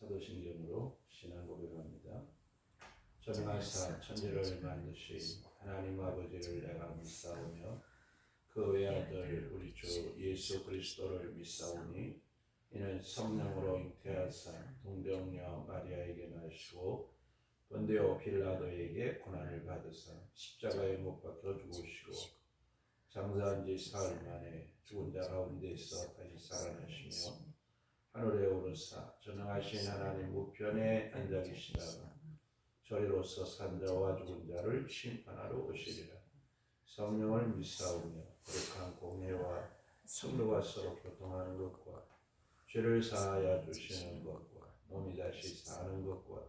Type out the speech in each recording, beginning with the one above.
사도신경으로 신앙 고백합니다. 전능하사 천지를 만드신 하나님 아버지를 내가 믿사오며 그 외아들 우리 주 예수 그리스도를 믿사오니 이는 성령으로 잉태하사 동정녀 마리아에게 나시고 본디오 빌라도에게 고난을 받으사 십자가에 못 박혀 죽으시고 장사한 지 사흘 만에 죽은 자 가운데서 다시 살아나시며 하늘에 오르사 전능하신 하나님 우편에 앉아 계시다가 저리로서 산 자와 죽은 자를 심판하러 오시리라. 성령을 믿사오며 거룩한 공예와 성도가 서로 교통하는 것과 죄를 사하여 주시는 것과 몸이 다시 사는 것과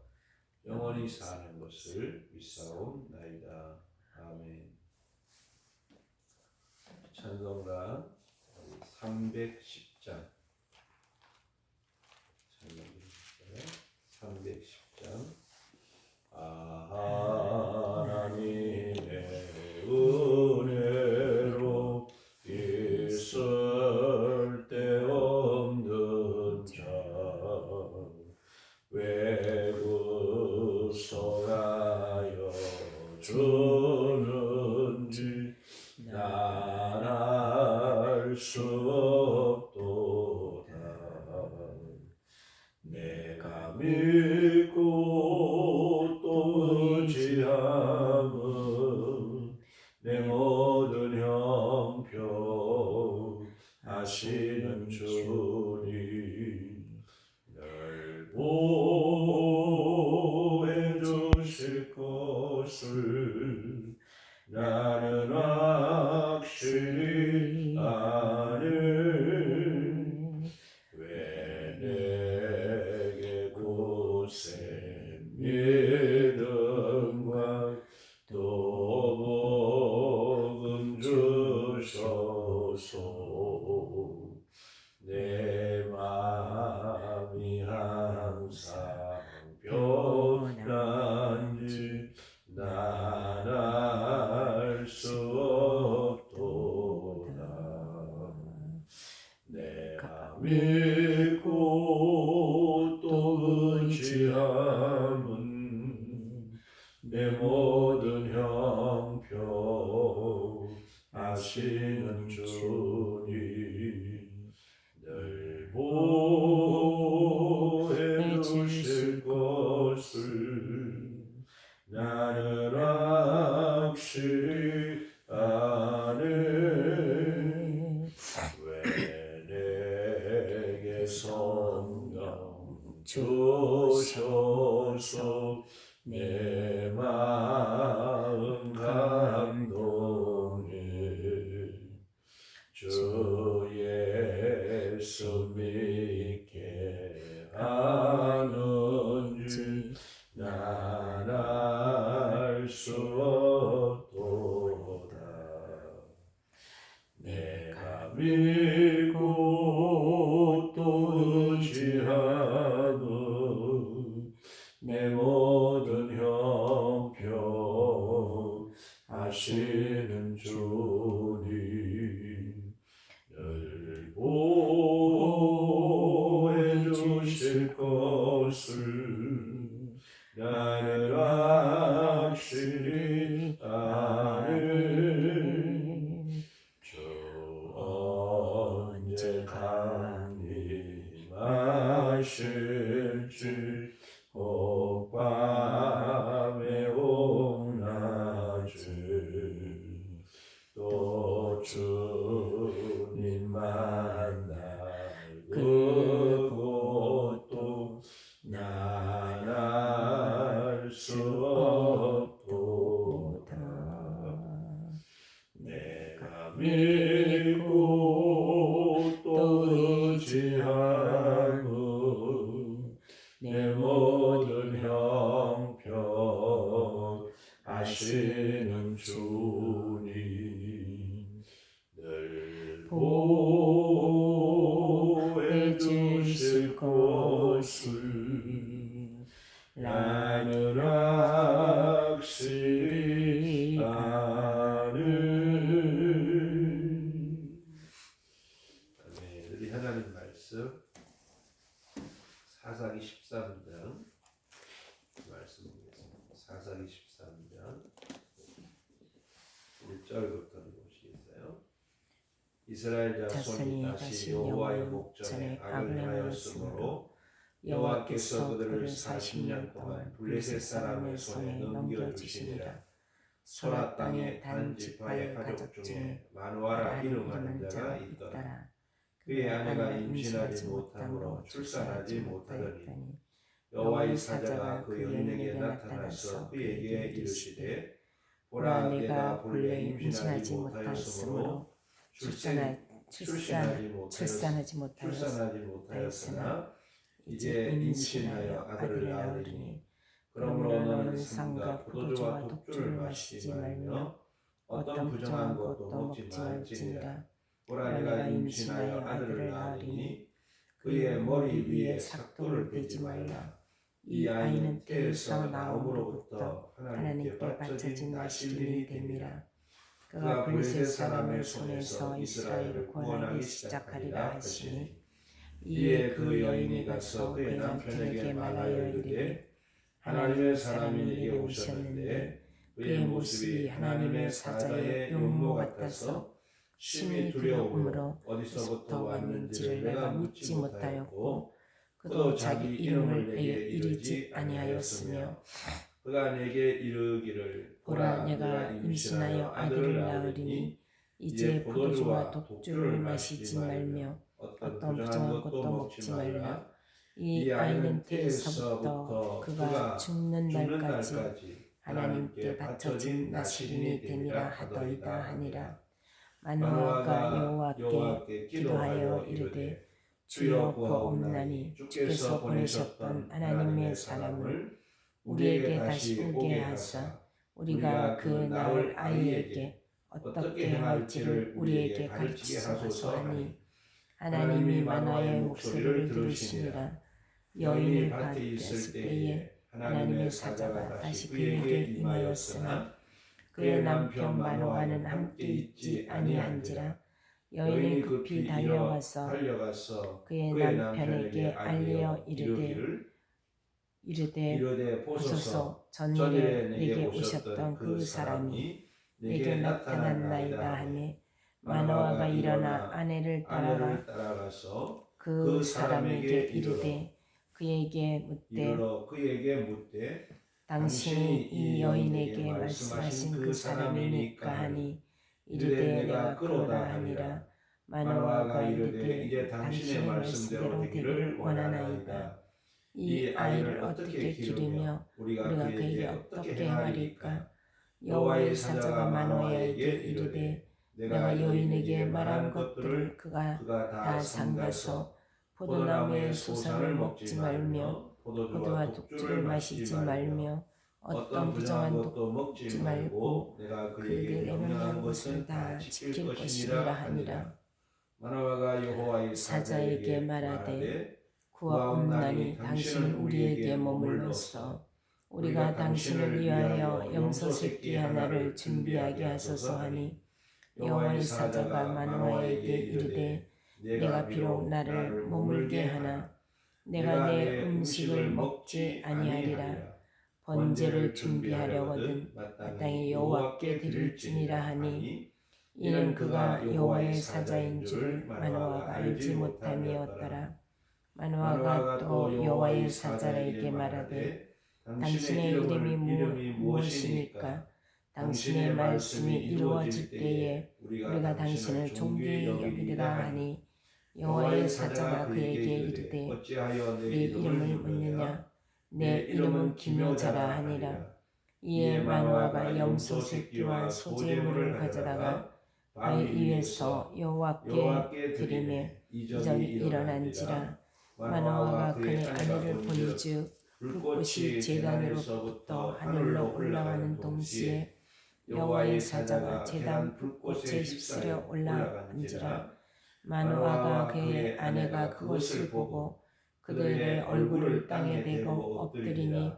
영원히 사는 것을 믿사옵나이다. 아멘. 찬송가 310장 310장 하나님의 은혜로 있을 데 없는 자 왜 구속하여 주는지 난 알 수 없도다. 내가 믿고 또 의지함은 내 모든 형편 하시는 주님 널 보호해 주실 것을 나는 확실히 아네. 왜 내게 고생 믿음과 또 복음 주셔서 내 마음이 항상 변한지 난 알 수 없도다. 내가 믿고 또 의지함은 내 모든 형편 아시는 주님 늘 보호해 주실 것을 나는 확실히 아네. 왜 내게 성령 주셔서 내 마음 감동해 주 예수 믿게 하는지 난 알 수 없도다. 내가 믿고 또 의지함은 내 모든 형편 아시는 주님 늘 보호해 주실 것을 나는 확실히 아네. 주 언제 강림하실지 혹밤에 혹낮에 또 주님 만날 그 곳도 난 알 수 없도다. 내가 믿고 또 의지함은 내 모든 형편 아시는 주님 늘 보호해 주실 것을 나는 확실히 아네. 우리 하나님 말씀 사사기 13장 말씀 보겠습니다. 사사기 13장 1절부터 보시겠어요? 이스라엘 자손이 다시 여호와의 목전에 악을 행하였으므로 여호와께서 그들을 40년 동안 블레셋 사람의 손에 넘겨주시니라. 소라 땅의 단 지파의 가족 중에 마누아라 이름하는 자가 있더라. 그의 아내가 임신하지 못함으로 출산하지 못하더니 여호와의 사자가 그 여인에게 나타나서 그에게 이르시되 보라 내가 본래 임신하지 못하였으므로 출산하지 못하였으나 이제 임신하여 아들을 낳으리니 그러므로 너는 상과 포도주와 독주를 마시지 말며 어떤 부정한 것도 먹지 말지니라. 보라 내가 임신하여 아들을 낳으리니 그의 머리 위에 삭도를 베지 말라. 이 아이는 태에서 나옴으로부터 하나님께 바쳐진 나실인이 됨이라. 그가 블레셋 사람의 손에서 이스라엘을 구원하기 시작하리라 하시니 이에 그 여인이 가서 그의 남편에게 말하여 이르되 하나님의 사람이 내게 오셨는데 그의 모습이 하나님의 사자의 용모 같아서 심히 두려움으로 어디서부터 왔는지를 내가 묻지 못하였고 그도 자기 이름을 내게 이르지 아니하였으며 그가 내게 이르기를 보라 내가 임신하여 아들을 낳으리니 이제 포도주와 독주를 마시지 말며 어떤 부정한 것도 먹지 말라. 이 아이는 태에서부터 그가 죽는 날까지 하나님께 바쳐진 나실인이 됨이라 하더이다 하니라. 마노아가 여호와께 기도하여 이르되 주여 구하옵나니 주께서 보내셨던 하나님의 사람을 우리에게 다시 오게 하사 우리가 그 낳을 아이에게 어떻게 행할지를 우리에게 가르치소서 하니 하나님이 마노아의 목소리를 들으시니라. 여인이 밭에 있을 때에 하나님의 사자가 다시 그에게 임하였으나 그의 남편 마노아는 함께 있지 아니한지라. 여인이 급히 달려가서 그의 남편에게 알려 이르되 보소서 전일에 내게 오셨던 그 사람이 내게 나타났나이다 하매 마노아가 일어나 아내를 따라가서 그 사람에게 이르되 그에게 묻되 당신이 이 여인에게 말씀하신 그 사람이니까 하니 이르되 내가 그러다 하니라. 마노아가 이르되 이제 당신의 말씀대로 되기를 원하나이다. 이 아이를 어떻게 기르며 우리가 그에게 어떻게 행하리까? 여호와의 사자가 마노아에게 이르되 내가 여인에게 말한 것들을 그가 다 삼가서 포도나무의 소산을 먹지 말며 포도와 독주를 마시지 말며 어떤 부정한 것도 먹지 말고 내가 그에게 명령한 것은 다 지킬 것이라 하니라. 마노아가 여호와의 사자에게 말하되 구하옵나니 당신은 우리에게 머물러서 우리가 당신을 위하여 염소 새끼 하나를 준비하게 하소서 하니 여호와의 사자가 마노아에게 이르되 내가 비록 나를 머물게 하나 내가 내 음식을 먹지 아니하리라. 번제를 준비하려거든 마땅히 여호와께 드릴지니라 하니 이는 그가 여호와의 사자인 줄을 마노아가 알지 못함이었더라. 마노아가 또 여호와의 사자에게 말하되 당신의 이름이 무엇이니까? 당신의 말씀이 이루어질 때에 우리가 당신을 존귀히 여기리라 하니 여호와의 사자가 그에게 이르되 네 이름을 묻느냐? 내 이름은 기묘자라 하니라. 이에 마노아가 염소 새끼와 소제물을 가져다가 바위 위에서 여호와께 드리매 이적이 일어난지라. 마노아가 그의 아내를 본즉 불꽃이 제단으로부터 하늘로 올라가는 동시에 여호와의 사자가 제단 불꽃에 휩쓸려 올라간지라. 마노아가 그의 아내가 그것을 보고 그들의 얼굴을 땅에 대고 엎드리니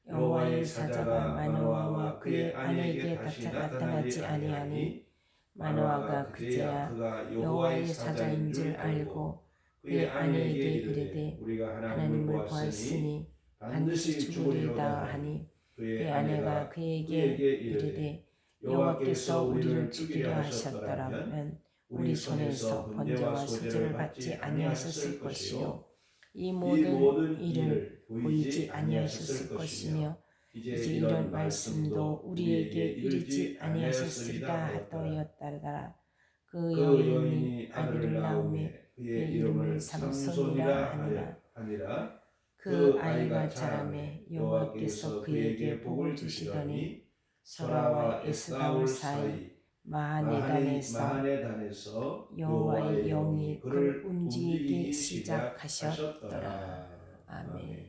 여호와의 사자가 마노아와 그의 아내에게 나타나지 아니하니 마노아가 그제야 여호와의 사자인 줄 알고 그의 아내에게 이르되 하나님을 보았으니 반드시 죽으리로다 하니 그의 아내가 그에게 이르되 여호와께서 우리를 죽이려 하셨더라면 우리 손에서 번제와 소제를 받지 아니하셨을 것이요 이 모든 일을 보이지 아니하셨을 것이며 이제 이런 말씀도 우리에게 이르지 아니하셨으리다 하더였다라. 그 여인이 아들을 낳음에 그의 이름을 삼손이라 하니라. 그 아이가 자라매 여호와께서 그에게 복을 주시더니 소라와 에스다올 사이 마하네단에서 여호와의 영이 그를 움직이기 시작하셨더라. 아멘.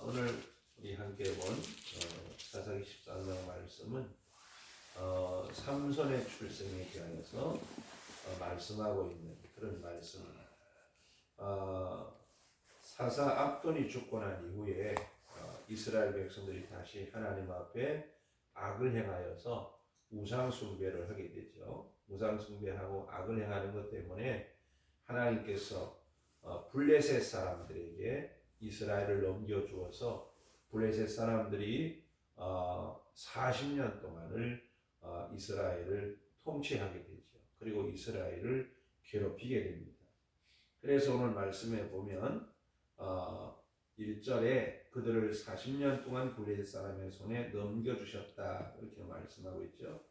오늘 우리 함께 본 사사기 14장 말씀은 삼손의 출생에 대하여서 말씀하고 있는 그런 말씀입니다. 사사 압돈이 죽고 난 이후에 이스라엘 백성들이 다시 하나님 앞에 악을 행하여서 우상 숭배를 하게 되죠. 우상 숭배하고 악을 행하는 것 때문에 하나님께서 블레셋 사람들에게 이스라엘을 넘겨주어서 블레셋 사람들이 40년 동안을 이스라엘을 통치하게 되죠. 그리고 이스라엘을 괴롭히게 됩니다. 그래서 오늘 말씀에 보면 1절에 그들을 40년 동안 블레셋 사람의 손에 넘겨주셨다 이렇게 말씀하고 있죠.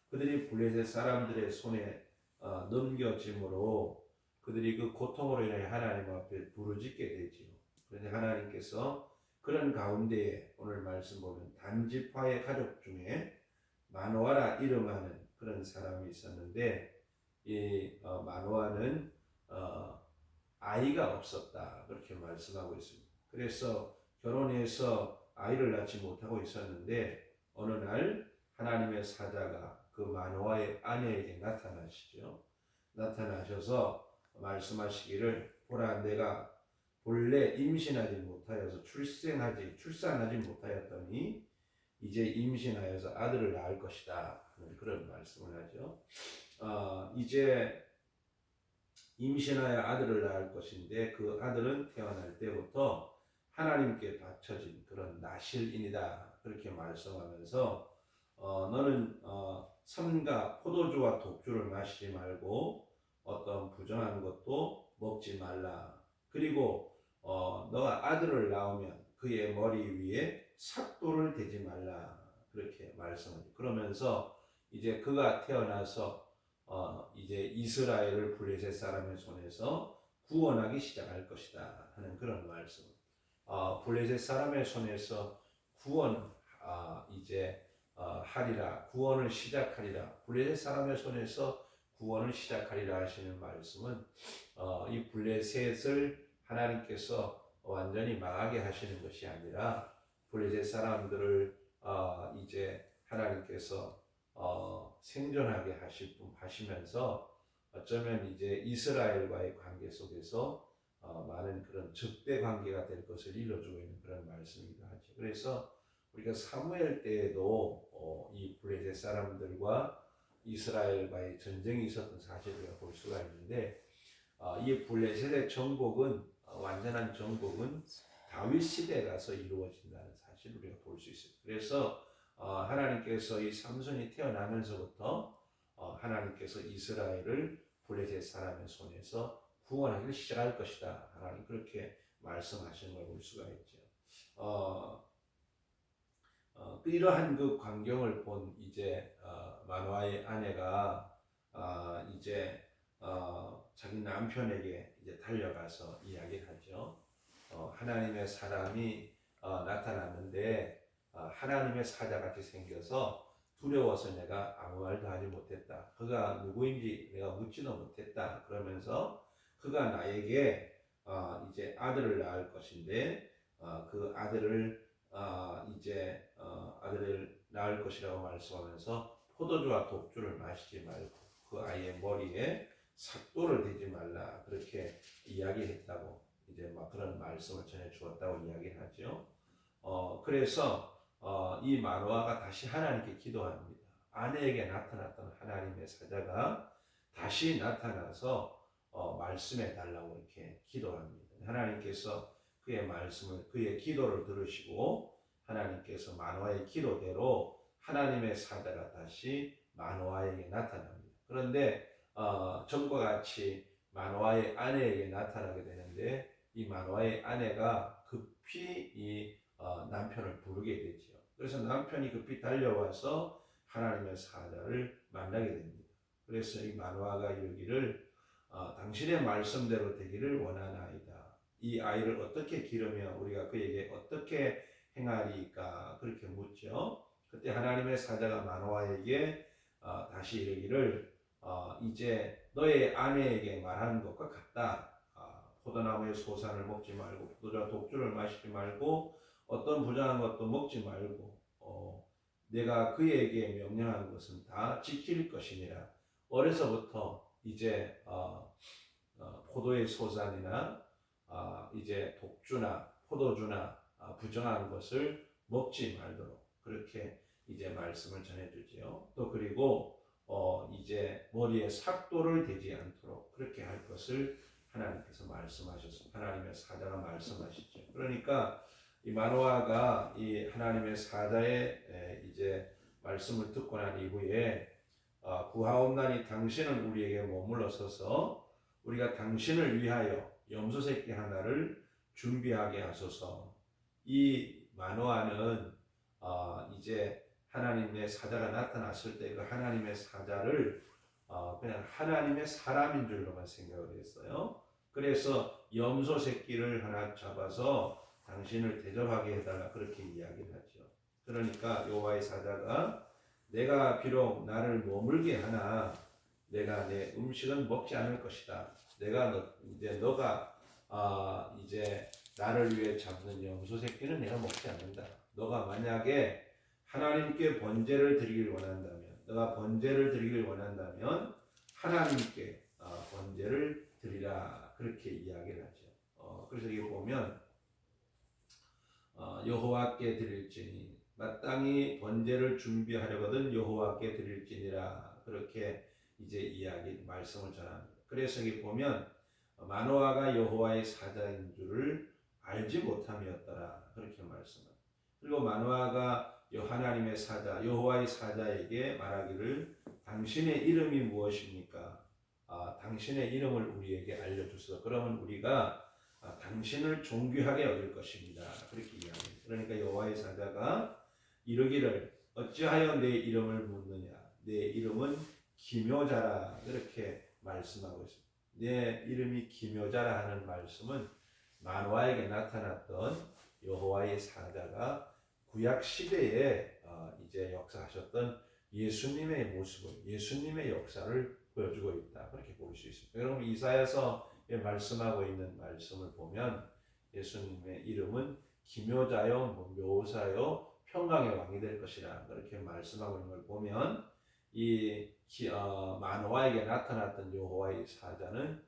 그들이 블레셋 사람들의 손에 넘겨짐으로 그들이 그 고통으로 인해 하나님 앞에 부르짖게 되지요. 그런데 하나님께서 그런 가운데에 오늘 말씀 보면 단지파의 가족 중에 마노아라 이름하는 그런 사람이 있었는데 이 마노아는 아이가 없었다 그렇게 말씀하고 있습니다. 그래서 결혼해서 아이를 낳지 못하고 있었는데 어느 날 하나님의 사자가 그 마노아의 아내에게 나타나시죠. 나타나셔서 말씀하시기를 보라 내가 본래 임신하지 못하여서 출산하지 못하였더니 이제 임신하여서 아들을 낳을 것이다 하는 그런 말씀을 하죠. 이제 임신하여 아들을 낳을 것인데 그 아들은 태어날 때부터 하나님께 바쳐진 그런 나실인이다 그렇게 말씀하면서 너는 선과 포도주와 독주를 마시지 말고 어떤 부정한 것도 먹지 말라. 그리고 너가 아들을 낳으면 그의 머리 위에 삭도를 대지 말라 그렇게 말씀하죠. 그러면서 이제 그가 태어나서 이제 이스라엘을 블레셋 사람의 손에서 구원하기 시작할 것이다 하는 그런 말씀. 블레셋 사람의 손에서 구원 이제 하리라 구원을 시작하리라 블레셋 사람의 손에서 구원을 시작하리라 하시는 말씀은 이 블레셋을 하나님께서 완전히 망하게 하시는 것이 아니라 블레셋 사람들을 이제 하나님께서 생존하게 하시면서 어쩌면 이제 이스라엘과의 관계 속에서 많은 그런 적대 관계가 될 것을 이뤄주고 있는 그런 말씀이기도 하죠. 그래서 우리가 사무엘 때에도 이 블레셋 사람들과 이스라엘과의 전쟁이 있었던 사실을 볼 수가 있는데 이 블레셋의 정복은 완전한 정복은 다윗 시대에 가서 이루어진다는 사실을 우리가 볼 수 있어요. 그래서 하나님께서 이 삼손이 태어나면서부터 하나님께서 이스라엘을 블레셋 사람의 손에서 구원하기를 시작할 것이다. 하나님 그렇게 말씀하시는 걸 볼 수가 있죠. 이러한 그 광경을 본 이제 마노아의 아내가 이제 자기 남편에게 이제 달려가서 이야기하죠. 하나님의 사람이 나타났는데 하나님의 사자같이 생겨서 두려워서 내가 아무 말도 하지 못했다. 그가 누구인지 내가 묻지도 못했다. 그러면서 그가 나에게 이제 아들을 낳을 것인데 그 아들을 이제 아들을 낳을 것이라고 말씀하면서 포도주와 독주를 마시지 말고 그 아이의 머리에 삭도를 대지 말라 그렇게 이야기했다고 이제 막 그런 말씀을 전해 주었다고 이야기하죠. 그래서 이 마노아가 다시 하나님께 기도합니다. 아내에게 나타났던 하나님의 사자가 다시 나타나서 말씀해 달라고 이렇게 기도합니다. 하나님께서 그의 말씀을 그의 기도를 들으시고 하나님께서 마노아의 기도대로 하나님의 사자가 다시 마노아에게 나타납니다. 그런데 전과 같이 마노아의 아내에게 나타나게 되는데 이 마노아의 아내가 급히 이 남편을 부르게 되죠. 그래서 남편이 급히 달려와서 하나님의 사자를 만나게 됩니다. 그래서 이 마노아가 이르기를 당신의 말씀대로 되기를 원하나이다. 이 아이를 어떻게 기르며 우리가 그에게 어떻게 행하리까 그렇게 묻죠. 그때 하나님의 사자가 마노아에게 다시 이르기를 이제 너의 아내에게 말한 것과 같다. 포도나무의 소산을 먹지 말고 독주를 마시지 말고 어떤 부정한 것도 먹지 말고 내가 그에게 명령한 것은 다 지킬 것이니라. 어려서부터 이제 포도의 소산이나 이제 독주나 포도주나 부정한 것을 먹지 말도록 그렇게 이제 말씀을 전해주지요. 또 그리고 이제 머리에 삭도를 대지 않도록 그렇게 할 것을 하나님께서 말씀하셨습니다. 하나님의 사자가 말씀하시죠. 그러니까 이 마노아가 이 하나님의 사자의 이제 말씀을 듣고 난 이후에 구하옵나니 당신은 우리에게 머물러 서서 우리가 당신을 위하여 염소 새끼 하나를 준비하게 하소서. 이 마노아는 이제 하나님의 사자가 나타났을 때 그 하나님의 사자를 그냥 하나님의 사람인 줄로만 생각을 했어요. 그래서 염소 새끼를 하나 잡아서 당신을 대접하게 해달라 그렇게 이야기를 하죠. 그러니까 여호와의 사자가 내가 비록 나를 머물게 하나 내가 내 음식은 먹지 않을 것이다. 내가 너가 이제 나를 위해 잡는 염소 새끼는 내가 먹지 않는다. 너가 만약에 하나님께 번제를 드리길 원한다면, 너가 번제를 드리길 원한다면 하나님께 번제를 드리라 그렇게 이야기를 하죠. 그래서 이게 보면 여호와께 드릴지니 마땅히 번제를 준비하려거든 여호와께 드릴지니라 그렇게 이제 이야기 말씀을 전합니다. 그래서 여기 보면 마노아가 여호와의 사자인 줄을 알지 못함이었더라 그렇게 말씀합니다. 그리고 마노아가 하나님의 사자 여호와의 사자에게 말하기를 당신의 이름이 무엇입니까? 당신의 이름을 우리에게 알려주소서. 그러면 우리가 당신을 존귀하게 여길 것입니다. 그렇게 이야기합니다. 그러니까 여호와의 사자가 이르기를 어찌하여 내 이름을 묻느냐? 내 이름은 기묘자라 그렇게 말씀하고 있습니다. 내 이름이 기묘자라 하는 말씀은 마노아에게 나타났던 여호와의 사자가 구약 시대에 이제 역사하셨던 예수님의 모습을 예수님의 역사를 보여주고 있다 그렇게 볼 수 있습니다. 여러분 이사야서에 말씀하고 있는 말씀을 보면 예수님의 이름은 기묘자요 묘사요 평강의 왕이 될 것이라 그렇게 말씀하고 있는 걸 보면 이 마노아에게 나타났던 여호와의 사자는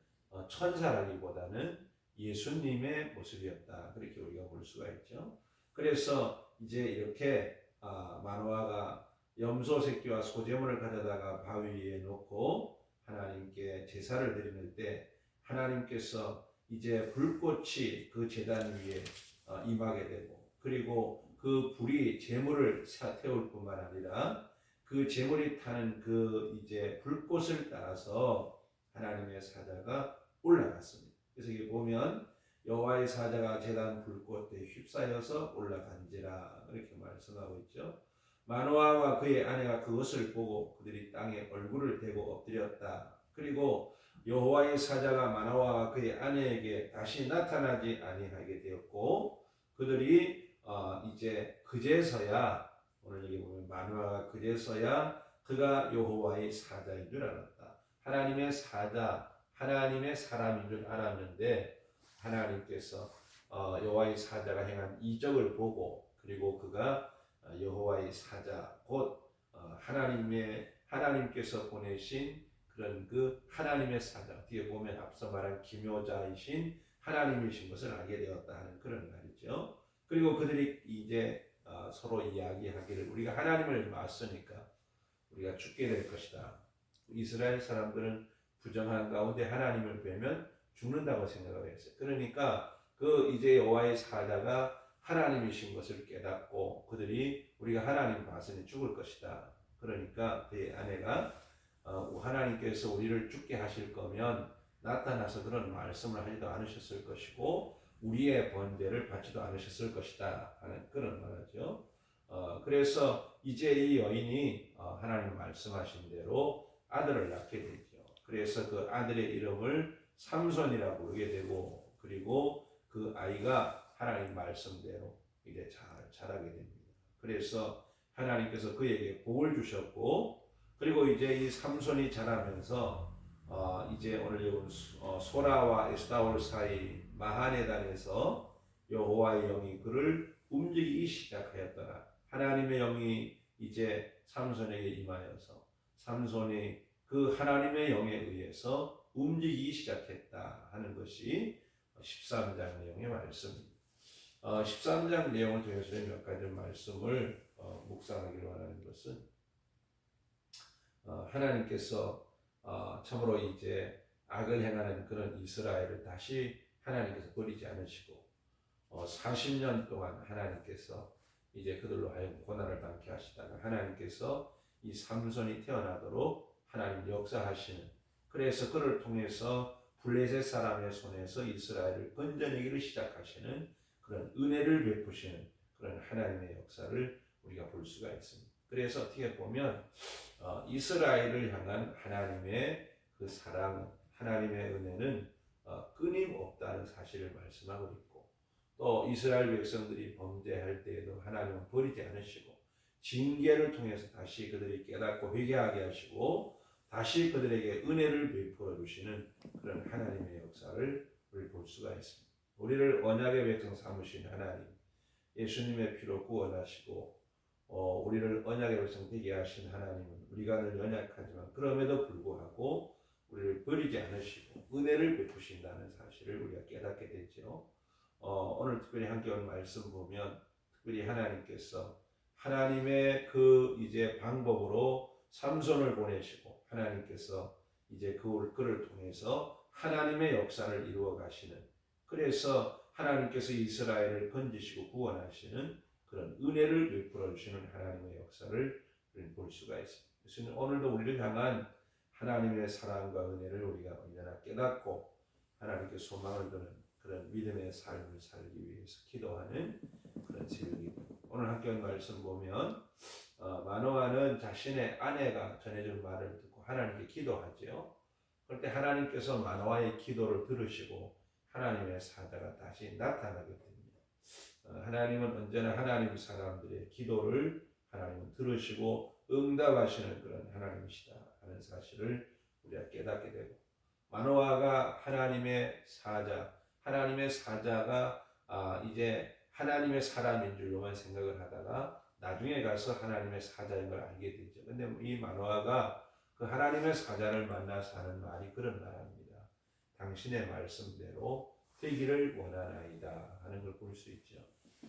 천사라기보다는 예수님의 모습이었다 그렇게 우리가 볼 수가 있죠. 그래서 이제 이렇게 마노아가 염소 새끼와 소제물을 가져다가 바위 위에 놓고 하나님께 제사를 드리는 때 하나님께서 이제 불꽃이 그 제단 위에 임하게 되고 그리고 그 불이 제물을 태울 뿐만 아니라 그 제물이 타는 그 이제 불꽃을 따라서 하나님의 사자가 올라갔습니다. 그래서 이게 보면 여호와의 사자가 제단 불꽃에 휩싸여서 올라간지라 이렇게 말씀하고 있죠. 마노아와 그의 아내가 그것을 보고 그들이 땅에 얼굴을 대고 엎드렸다. 그리고 여호와의 사자가 마노아와 그의 아내에게 다시 나타나지 아니하게 되었고 그들이 이제 그제서야 오늘 여기 보면 마노아가 그제서야 그가 여호와의 사자인 줄 알았다. 하나님의 사자, 하나님의 사람인 줄 알았는데 하나님께서 여호와의 사자가 행한 이적을 보고 그리고 그가 여호와의 사자 곧 하나님께서 보내신 그런 그 하나님의 사자 뒤에 보면 앞서 말한 기묘자이신 하나님이신 것을 알게 되었다 하는 그런 말이죠. 그리고 그들이 이제 서로 이야기하기를 우리가 하나님을 맞으니까 우리가 죽게 될 것이다. 이스라엘 사람들은 부정한 가운데 하나님을 뵈면 죽는다고 생각을 했어요. 그러니까 그 이제 여호와의 사자가 하나님이신 것을 깨닫고 그들이 우리가 하나님 봤으니 죽을 것이다. 그러니까 그의 아내가 하나님께서 우리를 죽게 하실 거면 나타나서 그런 말씀을 하지도 않으셨을 것이고 우리의 번제를 받지도 않으셨을 것이다 하는 그런 말이죠. 그래서 이제 이 여인이 하나님 말씀하신 대로 아들을 낳게 되죠. 그래서 그 아들의 이름을 삼손이라고 부르게 되고 그리고 그 아이가 하나님 말씀대로 이제 잘 자라게 됩니다. 그래서 하나님께서 그에게 복을 주셨고 그리고 이제 이 삼손이 자라면서 이제 오늘 여러분 소라와 에스타올 사이 마하네단에서 여호와의 영이 그를 움직이기 시작하였더라. 하나님의 영이 이제 삼손에게 임하여서 삼손이 그 하나님의 영에 의해서 움직이기 시작했다 하는 것이 13장 내용의 말씀입니다. 13장 내용을 통해서 몇 가지 말씀을 묵상하기로 하는 것은 하나님께서 참으로 이제 악을 행하는 그런 이스라엘을 다시 하나님께서 버리지 않으시고 40년 동안 하나님께서 이제 그들로 하여금 고난을 받게 하시다가 하나님께서 이 삼손이 태어나도록 하나님 역사하시는 그래서 그를 통해서 블레셋 사람의 손에서 이스라엘을 건져내기를 시작하시는 그런 은혜를 베푸시는 그런 하나님의 역사를 우리가 볼 수가 있습니다. 그래서 어떻게 보면 이스라엘을 향한 하나님의 그 사랑, 하나님의 은혜는 끊임없다는 사실을 말씀하고 있고 또 이스라엘 백성들이 범죄할 때에도 하나님은 버리지 않으시고 징계를 통해서 다시 그들이 깨닫고 회개하게 하시고 다시 그들에게 은혜를 베풀어 주시는 그런 하나님의 역사를 우리 볼 수가 있습니다. 우리를 언약의 백성 삼으신 하나님, 예수님의 피로 구원하시고 우리를 언약의 백성 되게 하신 하나님은 우리가 늘 연약하지만 그럼에도 불구하고 우리를 버리지 않으시고 은혜를 베푸신다는 사실을 우리가 깨닫게 되죠. 오늘 특별히 함께 온 말씀 보면 특별히 하나님께서 하나님의 그 이제 방법으로 삼손을 보내시고 하나님께서 이제 그를 통해서 하나님의 역사를 이루어 가시는 그래서 하나님께서 이스라엘을 건지시고 구원하시는 그런 은혜를 베풀어 주시는 하나님의 역사를 볼 수가 있습니다. 그래서 오늘도 우리를 향한 하나님의 사랑과 은혜를 우리가 언제나 깨닫고 하나님께 소망을 두는 그런 믿음의 삶을 살기 위해서 기도하는 그런 새벽입니다. 오늘 함께 말씀 보면 마노아는 자신의 아내가 전해준 말을 듣고 하나님께 기도하죠. 그럴 때 하나님께서 마노아의 기도를 들으시고 하나님의 사자가 다시 나타나게 됩니다. 하나님은 언제나 하나님 사람들의 기도를 하나님은 들으시고 응답하시는 그런 하나님이시다 하는 사실을 우리가 깨닫게 되고 마노아가 하나님의 사자가 이제 하나님의 사람인 줄로만 생각을 하다가 나중에 가서 하나님의 사자인 걸 알게 되죠. 근데 이 마노아가 그 하나님의 사자를 만나서 하는 말이 그런 말입니다. 당신의 말씀대로 되기를 원하나이다 하는 걸 볼 수 있죠.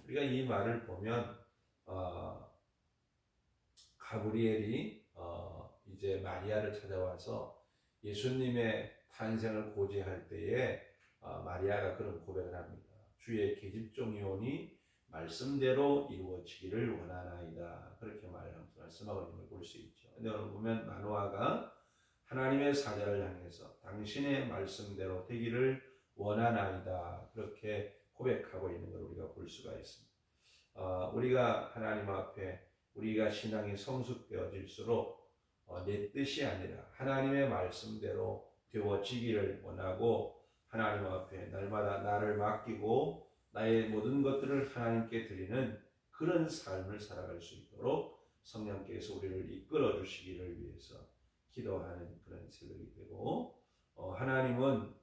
우리가 이 말을 보면 가브리엘이 이제 마리아를 찾아와서 예수님의 탄생을 고지할 때에 마리아가 그런 고백을 합니다. 주의 계집종이오니 말씀대로 이루어지기를 원하나이다. 그렇게 말씀하고 있는 걸 볼 수 있죠. 근데 오늘 보면 마노아가 하나님의 사자를 향해서 당신의 말씀대로 되기를 원하나이다. 그렇게 고백하고 있는 걸 우리가 볼 수가 있습니다. 우리가 하나님 앞에 우리가 신앙이 성숙되어질수록 내 뜻이 아니라 하나님의 말씀대로 되어지기를 원하고 하나님 앞에 날마다 나를 맡기고 나의 모든 것들을 하나님께 드리는 그런 삶을 살아갈 수 있도록 성령께서 우리를 이끌어 주시기를 위해서 기도하는 그런 새벽이 되고 하나님은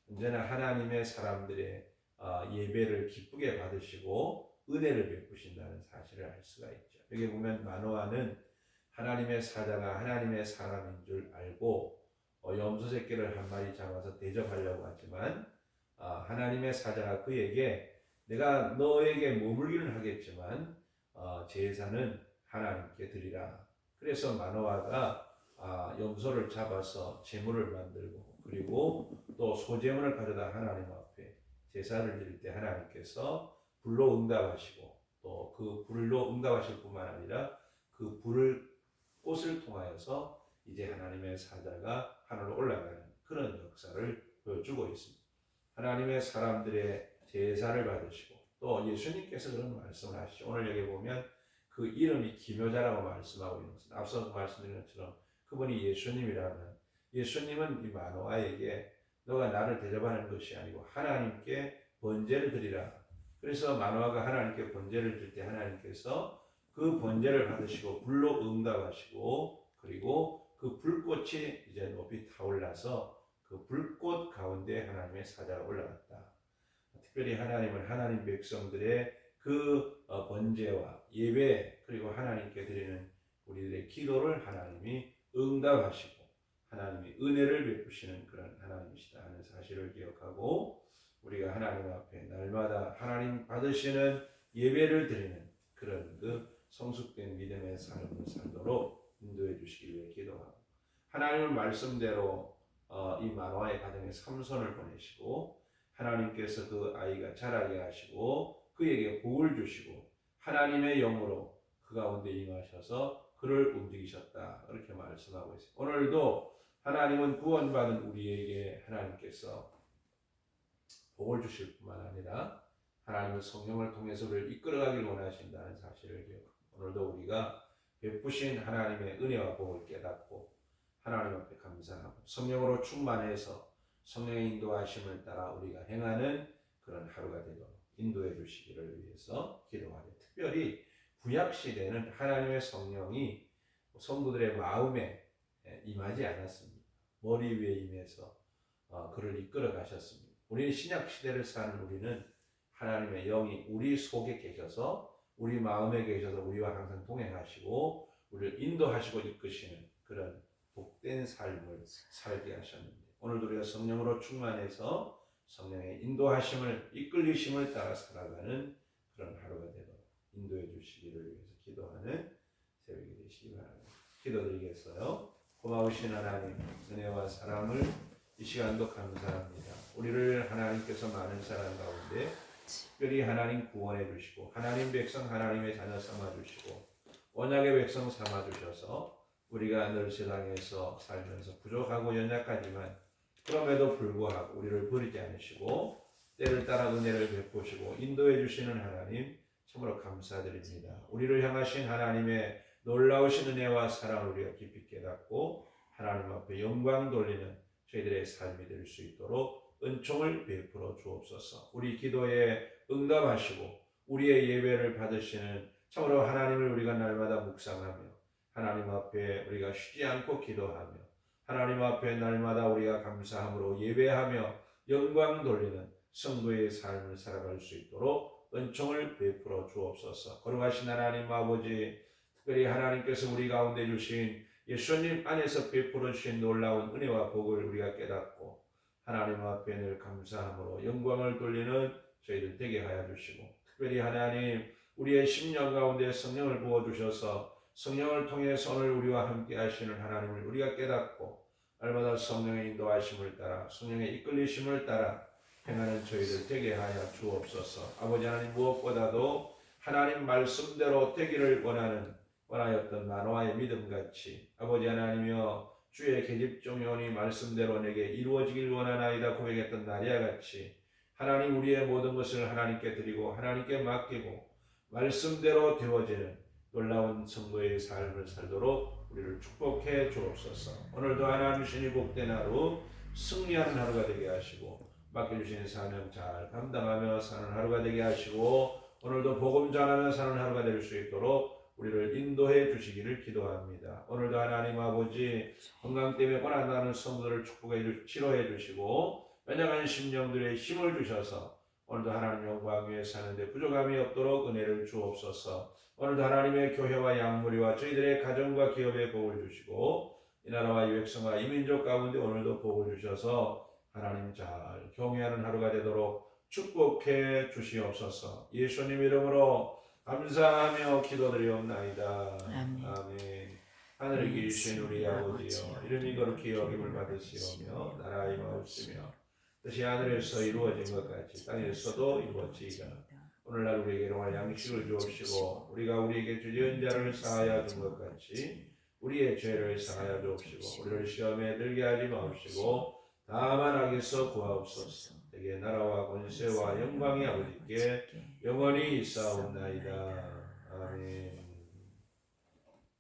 언제나 하나님의 사람들의 예배를 기쁘게 받으시고 은혜를 베푸신다는 사실을 알 수가 있죠. 여기 보면 마노아는 하나님의 사자가 하나님의 사람인 줄 알고 염소 새끼를 한 마리 잡아서 대접하려고 하지만 하나님의 사자가 그에게 내가 너에게 머물기는 하겠지만 제사는 하나님께 드리라. 그래서 마노아가 염소를 잡아서 제물을 만들고 그리고 또 소제물을 가져다 하나님 앞에 제사를 드릴 때 하나님께서 불로 응답하시고 또 그 불로 응답하실 뿐만 아니라 그 불을 꽃을 통하여서 이제 하나님의 사자가 하늘로 올라가는 그런 역사를 보여주고 있습니다. 하나님의 사람들의 제사를 받으시고 또 예수님께서 그런 말씀을 하시죠. 오늘 여기 보면 그 이름이 기묘자라고 말씀하고 있는 것은 앞서 말씀드린 것처럼 그분이 예수님이라면 예수님은 이 마노아에게 너가 나를 대접하는 것이 아니고 하나님께 번제를 드리라. 그래서 마노아가 하나님께 번제를 드릴 때 하나님께서 그 번제를 받으시고 불로 응답하시고 그리고 그 불꽃이 이제 높이 타올라서 그 불꽃 가운데 하나님의 사자가 올라갔다. 특별히 하나님은 하나님 백성들의 그 번제와 예배 그리고 하나님께 드리는 우리들의 기도를 하나님이 응답하시고 하나님이 은혜를 베푸시는 그런 하나님이시다 하는 사실을 기억하고 우리가 하나님 앞에 날마다 하나님 받으시는 예배를 드리는 그런 그 성숙된 믿음의 삶을 살도록 인도해 주시기 위해 기도하고 하나님의 말씀대로 이 마노아의 가정에 삼손을 보내시고 하나님께서 그 아이가 자라게 하시고 그에게 복을 주시고 하나님의 영으로 그 가운데 임하셔서 그를 움직이셨다 이렇게 말씀하고 있습니다. 오늘도 하나님은 구원받은 우리에게 하나님께서 복을 주실 뿐만 아니라 하나님은 성령을 통해서 우리를 이끌어가길 원하신다는 사실을 기억합니다. 오늘도 우리가 베푸신 하나님의 은혜와 복을 깨닫고 하나님 앞에 감사하고 성령으로 충만해서 성령의 인도하심을 따라 우리가 행하는 그런 하루가 되도록 인도해 주시기를 위해서 기도하며 특별히 구약시대는 하나님의 성령이 성도들의 마음에 임하지 않았습니다. 머리 위에 임해서 그를 이끌어 가셨습니다. 우리는 신약시대를 사는 우리는 하나님의 영이 우리 속에 계셔서 우리 마음에 계셔서 우리와 항상 동행하시고 우리를 인도하시고 이끄시는 그런 복된 삶을 살게 하셨는데 오늘도 우리가 성령으로 충만해서 성령의 인도하심을 이끌리심을 따라 살아가는 그런 하루가 되도록 인도해 주시기를 위해서 기도하는 새벽이 되시기 바랍니다. 기도드리겠어요. 고마우신 하나님 은혜와 사랑을 이 시간도 감사합니다. 우리를 하나님께서 많은 사랑 가운데 특별히 하나님 구원해 주시고 하나님 백성 하나님의 자녀 삼아 주시고 언약의 백성 삼아 주셔서 우리가 늘 세상에서 살면서 부족하고 연약하지만 그럼에도 불구하고 우리를 버리지 않으시고 때를 따라 은혜를 베푸시고 인도해 주시는 하나님 참으로 감사드립니다. 우리를 향하신 하나님의 놀라우신 은혜와 사랑을 우리가 깊이 깨닫고 하나님 앞에 영광 돌리는 저희들의 삶이 될 수 있도록 은총을 베풀어 주옵소서. 우리 기도에 응답하시고 우리의 예배를 받으시는 참으로 하나님을 우리가 날마다 묵상하며 하나님 앞에 우리가 쉬지 않고 기도하며 하나님 앞에 날마다 우리가 감사함으로 예배하며 영광 돌리는 성도의 삶을 살아갈 수 있도록 은총을 베풀어 주옵소서. 거룩하신 하나님 아버지 특별히 하나님께서 우리 가운데 주신 예수님 안에서 베풀어 주신 놀라운 은혜와 복을 우리가 깨닫고 하나님 앞에 늘 감사함으로 영광을 돌리는 저희들 되게 하여 주시고 특별히 하나님 우리의 심령 가운데 성령을 부어주셔서 성령을 통해서 오늘 우리와 함께 하시는 하나님을 우리가 깨닫고 날마다 성령의 인도하심을 따라 성령의 이끌리심을 따라 행하는 저희들 되게 하여 주옵소서. 아버지 하나님 무엇보다도 하나님 말씀대로 되기를 원하였던 마노아의 믿음같이 아버지 하나님이여 주의 계집종이오니 말씀대로 내게 이루어지길 원하나이다 고백했던 나리아같이 하나님 우리의 모든 것을 하나님께 드리고 하나님께 맡기고 말씀대로 되어지는 놀라운 성도의 삶을 살도록 우리를 축복해 주옵소서. 오늘도 하나님 주시니 복된 하루 승리하는 하루가 되게 하시고 맡겨주신 사명 잘 감당하며 사는 하루가 되게 하시고 오늘도 복음 전하며 사는 하루가 될 수 있도록 우리를 인도해 주시기를 기도합니다. 오늘도 하나님 아버지 건강 때문에 고난하는 성도들을 축복해 치료해 주시고 연약한 심령들의 힘을 주셔서 오늘도 하나님 영광 위에 사는데 부족함이 없도록 은혜를 주옵소서. 오늘도 하나님의 교회와 양무리와 저희들의 가정과 기업에 복을 주시고 이 나라와 이 백성과 이 민족 가운데 오늘도 복을 주셔서 하나님 잘 경외하는 하루가 되도록 축복해 주시옵소서. 예수님 이름으로 감사하며 기도드리옵나이다. 아멘. 아멘. 하늘에 계신 우리 아버지여 이름이 거룩히 여김을 받으시오며 나라가 임하옵시며 뜻이 하늘에서 이루어진 것 같이 땅에서도 이루어지이다. 오늘날 우리에게 일용할 양식을 주옵시고 우리가 우리에게 주지은 자를 사하여 준 것 같이 우리의 죄를 사하여 주옵시고 우리를 시험에 들게 하지 마옵시고 다만 악에서 구하옵소서. 대개 나라와 권세와 영광이 아버지께 영원히 있사옵나이다. 아멘.